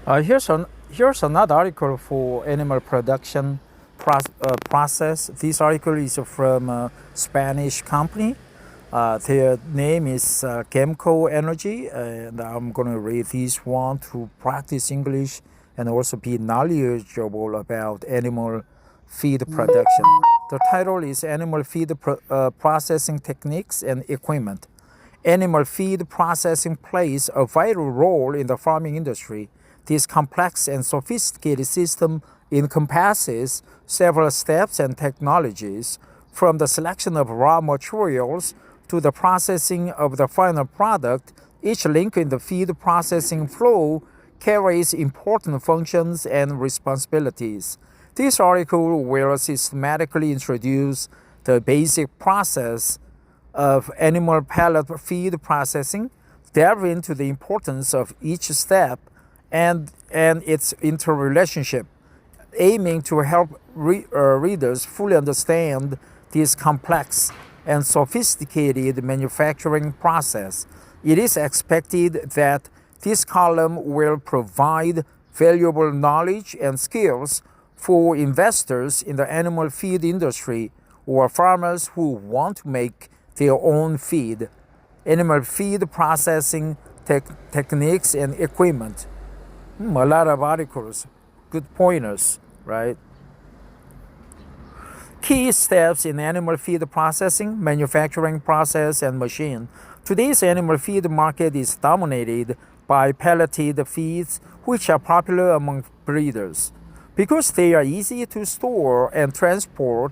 Here's another article for animal production process. This article is from a Spanish company. Their name is Gemco Energy, and I'm going to read this one to practice English and also be knowledgeable about animal feed production. The title is Animal Feed Processing Techniques and Equipment. Animal feed processing plays a vital role in the farming industry. This complex and sophisticated system encompasses several steps and technologies, from the selection of raw materials to the processing of the final product. Each link in the feed processing flow carries important functions and responsibilities. This article will systematically introduce the basic process of animal pellet feed processing, delve into the importance of each step and its interrelationship, aiming to help readers fully understand this complex and sophisticated manufacturing process. It is expected that this column will provide valuable knowledge and skills for investors in the animal feed industry or farmers who want to make their own feed. Animal feed processing techniques and equipment. A lot of articles, good pointers, right? Key steps in animal feed processing, manufacturing process, and machine. Today's animal feed market is dominated by pelleted feeds, which are popular among breeders. Because they are easy to store and transport,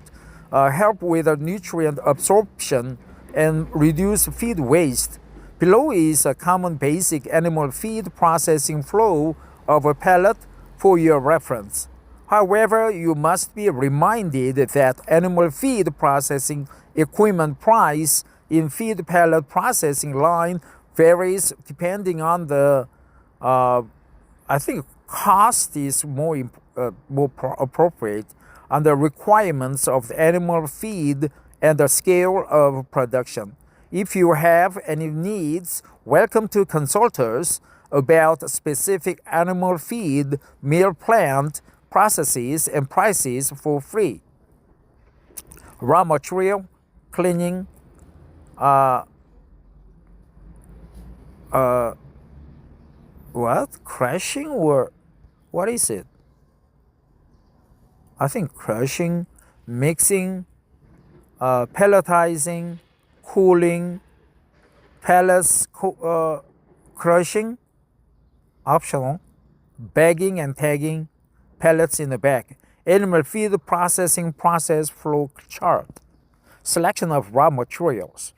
help with nutrient absorption, and reduce feed waste. Below is a common basic animal feed processing flow of a pellet for your reference. However, you must be reminded that animal feed processing equipment price in feed pellet processing line varies depending on the, I think cost is more appropriate, on the requirements of the animal feed and the scale of production. If you have any needs, welcome to consult us about specific animal feed meal plant processes and prices for free. Raw material, cleaning, crushing, or what is it? I think crushing, mixing, pelletizing, cooling, pellets crushing, optional, bagging and tagging, pellets in the bag, animal feed processing process flow chart, selection of raw materials.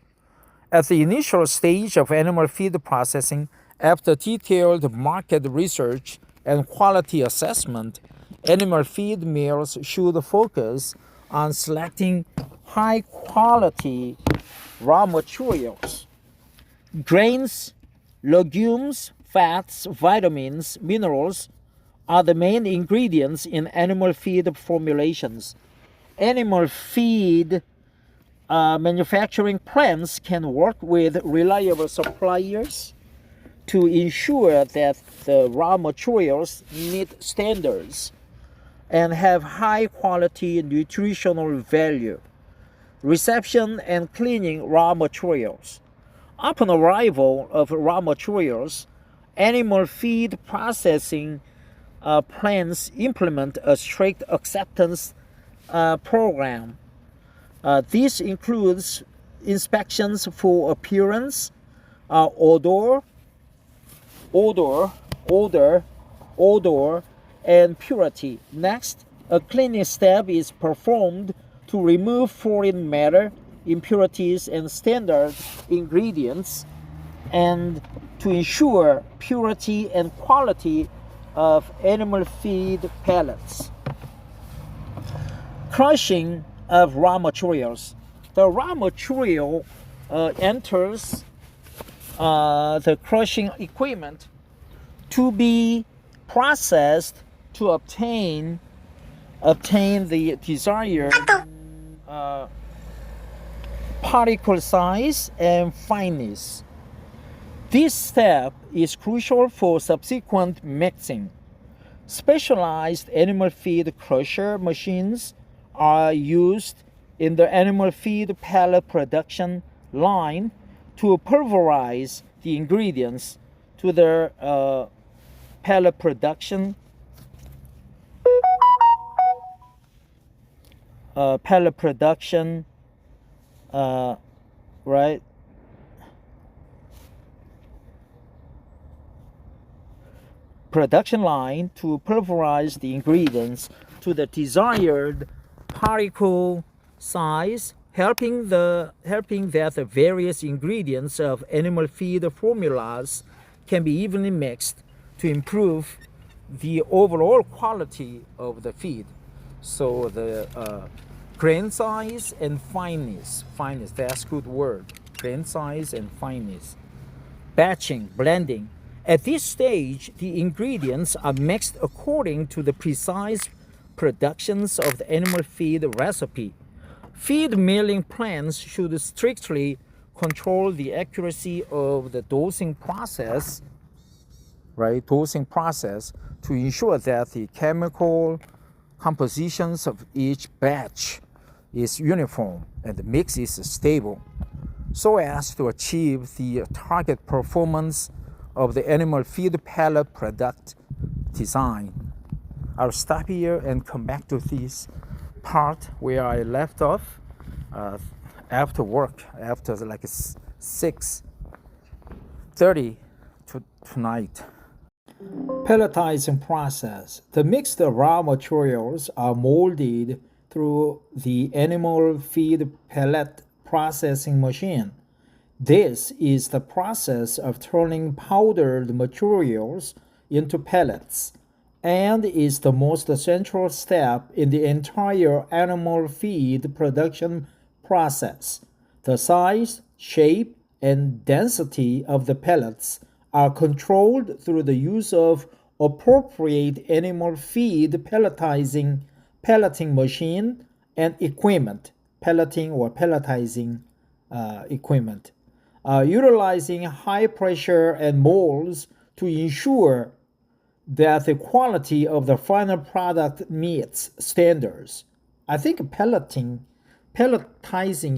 At the initial stage of animal feed processing, after detailed market research and quality assessment, animal feed mills should focus on selecting high quality raw materials. Grains, legumes, fats, vitamins, minerals are the main ingredients in animal feed formulations. Animal feed manufacturing plants can work with reliable suppliers to ensure that the raw materials meet standards and have high quality nutritional value. Reception and cleaning raw materials. Upon arrival of raw materials, animal feed processing plants implement a strict acceptance program. This includes inspections for appearance, odor, and purity. Next, a cleaning step is performed to remove foreign matter, impurities, and standard ingredients, and to ensure purity and quality of animal feed pellets. Crushing of raw materials. The raw material enters the crushing equipment to be processed to obtain the desired particle size and fineness. This step is crucial for subsequent mixing. Specialized animal feed crusher machines are used in the animal feed pellet production line to pulverize the ingredients to the pellet production pellet production right production line to pulverize the ingredients to the desired particle size, helping that the various ingredients of animal feed formulas can be evenly mixed to improve the overall quality of the feed. So the grain size and fineness, that's a good word. Grain size and fineness. Batching, blending. At this stage, the ingredients are mixed according to the precise productions of the animal feed recipe. Feed milling plants should strictly control the accuracy of the dosing process, right? Dosing process to ensure that the chemical compositions of each batch is uniform and the mix is stable, so as to achieve the target performance of the animal feed pellet product design. I'll stop here and come back to this part where I left off after work, after like 6:30 tonight. Pelletizing process. The mixed raw materials are molded through the animal feed pellet processing machine. This is the process of turning powdered materials into pellets and is the most central step in the entire animal feed production process. The size, shape, and density of the pellets are controlled through the use of appropriate animal feed pelleting machine and equipment, pelleting or pelletizing equipment, utilizing high pressure and molds to ensure that the quality of the final product meets standards. I think pelletizing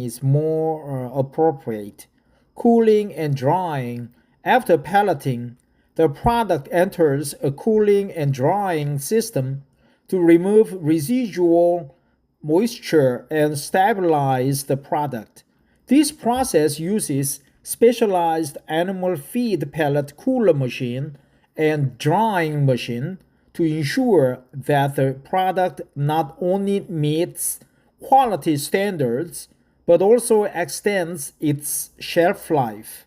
is more appropriate. Cooling and drying. After pelleting, the product enters a cooling and drying system to remove residual moisture and stabilize the product. This process uses specialized animal feed pellet cooler machine and drying machine to ensure that the product not only meets quality standards but also extends its shelf life.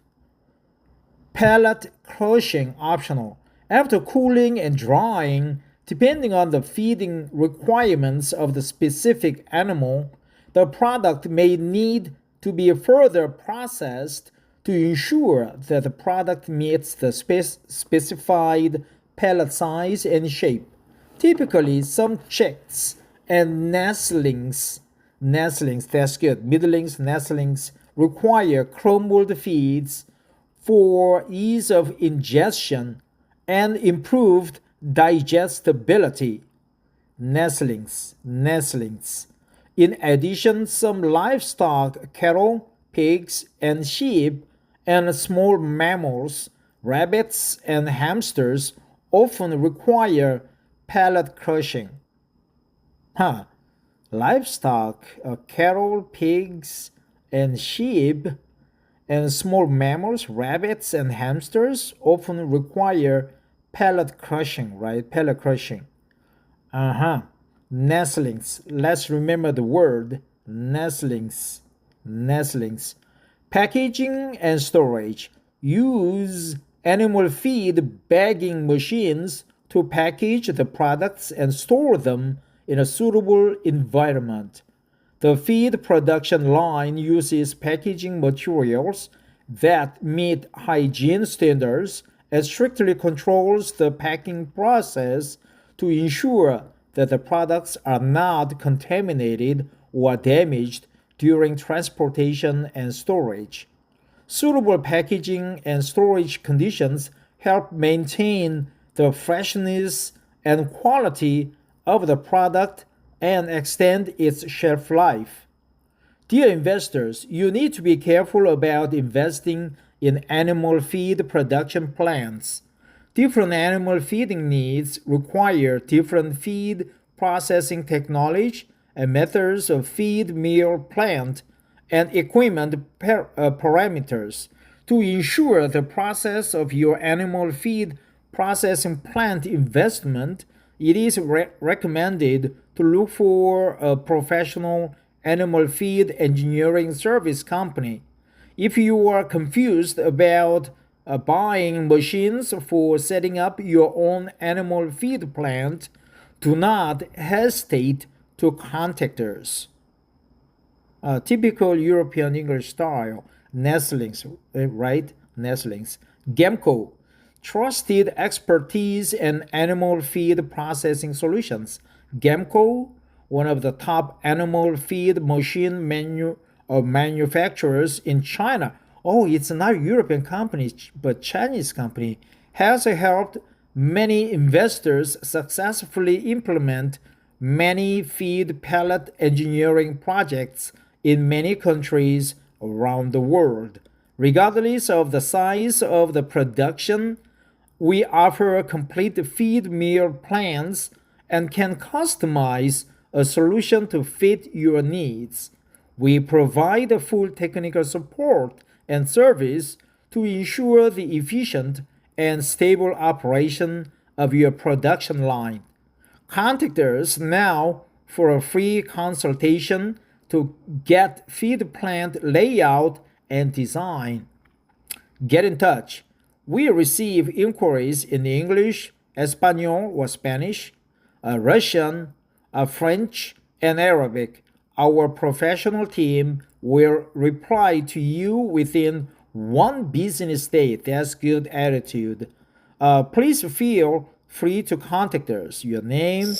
Pellet crushing optional. After cooling and drying, depending on the feeding requirements of the specific animal, the product may need to be further processed to ensure that the product meets the specified pellet size and shape. Typically, some chicks and nestlings, that's good, middlings, nestlings, require crumbled feeds for ease of ingestion and improved digestibility. Nestlings. In addition, some livestock, cattle, pigs, and sheep, and small mammals, rabbits, and hamsters often require pellet crushing. Livestock, cattle, pigs, and sheep, and small mammals, rabbits, and hamsters often require pellet crushing, right? Pellet crushing. Nestlings. Let's remember the word nestlings. Packaging and storage. Use animal feed bagging machines to package the products and store them in a suitable environment. The feed production line uses packaging materials that meet hygiene standards and strictly controls the packing process to ensure that the products are not contaminated or damaged during transportation and storage. Suitable packaging and storage conditions help maintain the freshness and quality of the product and extend its shelf life. Dear investors, you need to be careful about investing in animal feed production plants. Different animal feeding needs require different feed processing technology and methods of feed meal plant and equipment parameters. To ensure the process of your animal feed processing plant investment, it is recommended to look for a professional animal feed engineering service company. If you are confused about buying machines for setting up your own animal feed plant, do not hesitate to contact us. Typical European English style, nestlings, right? Nestlings. Gemco, trusted expertise in animal feed processing solutions. Gemco, one of the top animal feed machine manufacturers in China. Oh, it's not a European company, but Chinese company, has helped many investors successfully implement many feed pellet engineering projects in many countries around the world. Regardless of the size of the production, we offer complete feed meal plans and can customize a solution to fit your needs. We provide full technical support and service to ensure the efficient and stable operation of your production line. Contact us now for a free consultation to get feed plant layout and design. Get in touch. We receive inquiries in English, Espanol or Spanish, Russian, French, and Arabic. Our professional team will reply to you within one business day. That's good attitude. Please feel free to contact us. Your name,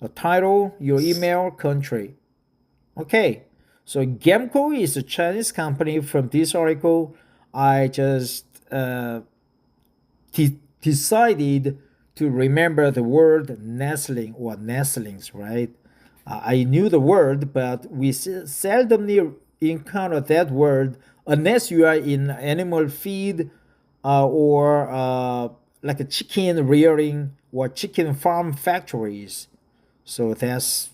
a title, your email, country. Okay, so Gemco is a Chinese company. From this article, I just decided to remember the word nestling or nestlings, right? I knew the word, but we seldomly encounter that word unless you are in animal feed or like a chicken rearing or chicken farm factories. So that's,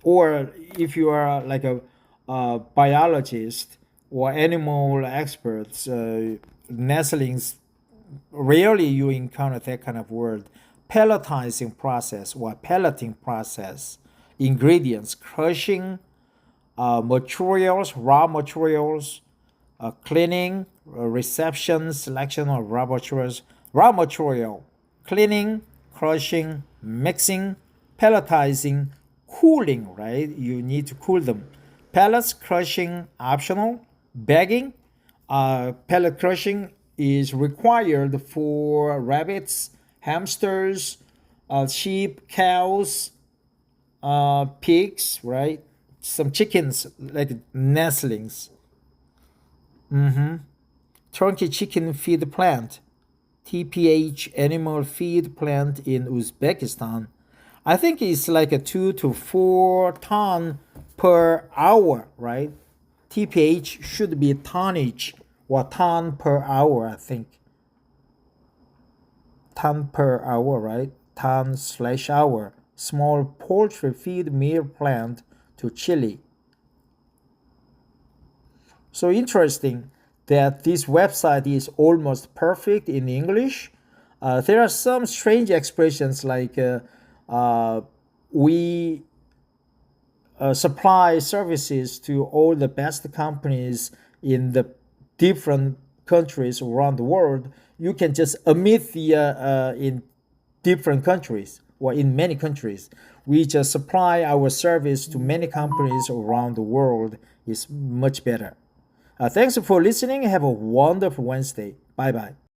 or if you are like a biologist or animal experts, nestlings, rarely you encounter that kind of word. Pelletizing process or pelleting process, ingredients, crushing, materials, raw materials, cleaning, reception, selection of raw material, cleaning, crushing, mixing, pelletizing, cooling, right? You need to cool them. Pellets crushing optional. Bagging, pellet crushing is required for rabbits, hamsters, sheep, cows, pigs, right? Some chickens like nestlings. Turkey chicken feed plant, TPH animal feed plant in Uzbekistan. I think it's like a 2 to 4 ton per hour, right? TPH should be tonnage or ton per hour, I think. Ton per hour, right? Ton/hour. Small poultry feed meal plant to Chile. So interesting that this website is almost perfect in English. There are some strange expressions like we supply services to all the best companies in the different countries around the world. You can just omit the in different countries or in many countries. We just supply our service to many companies around the world is much better. Thanks for listening. Have a wonderful Wednesday. Bye bye.